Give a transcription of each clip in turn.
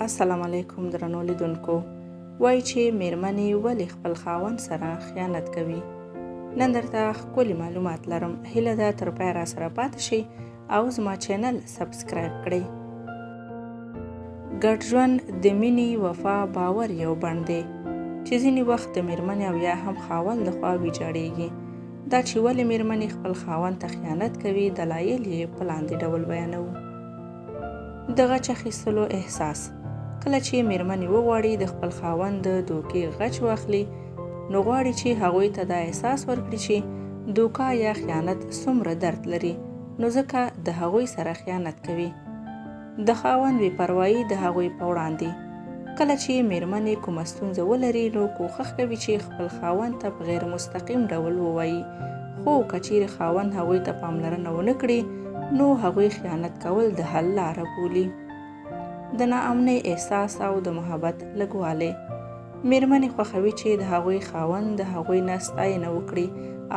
السلام علیکم درنو لیدونکو. وایي چې میرمنې ولې خپل خاوند سره خیانت کوي. نن درته ښکلي معلومات لرم. هیله ده تر پایه راسره پاتې شئ او زما چینل سبسکرایب کړئ. ګډ ژوند د مینې، وفا، باور یو بڼ دی چې ځینې وخت د میرمنې او یا هم خاوند لخوا ویجاړیږي. دا چې ولې میرمنې خپل خاوند ته خیانت کوي، دلایل یې په لاندې ډول بیانوو. د غچ اخیستلو احساس. کله چې میرمنې وغواړي د خپل خاوند د دوکې غچ واخلي، نو غواړي چې هغوی ته دا احساس ورکړي چې دوکه یا خیانت څومره درد لري، نو ځکه د هغوی سره خیانت کوي. د خاوند بې پروایي د هغوی په وړاندې. کله چې میرمنې کومه ستونزه ولري، نو کوښښ کوي چې خپل خاوند ته په غیر مستقیم ډول ووایي، خو که چیرې خاوند هغوی ته پاملرنه ونه کړي، نو هغوی خیانت کول د حل لاره بولي. د ناامنۍ احساس او د محبت لږوالی. میرمنې خوښوي چې د هغوی خاوند د هغوی نه ستاینه وکړي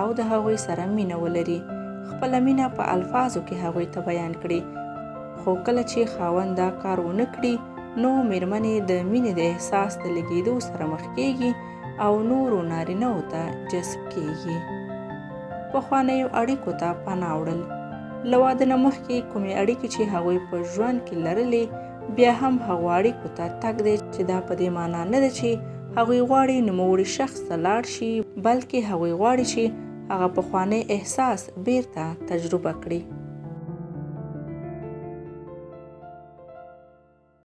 او د هغوی سره مینه ولري، خپله مینه په الفاظو کې هغوی ته بیان کړي. خو کله چې خاوند دا کار ونه کړي، نو میرمنې د مینې د احساس د لګېدو سره مخ کېږي او نورو نارینه‌و ته جذب کېږي. پخوانیو اړیکو ته پناه وړل. له واده نه مخکې کومې اړیکې چې هغوی په ژوند کې لرلې، بیا هم هغو اړیکو ته تګ دی، چې دا په دې معنا نه ده چې هغوی غواړي نوموړي شخص ته لاړ شي، بلکې هغوی غواړي چې هغه پخوانی احساس بیرته تجربه کړي.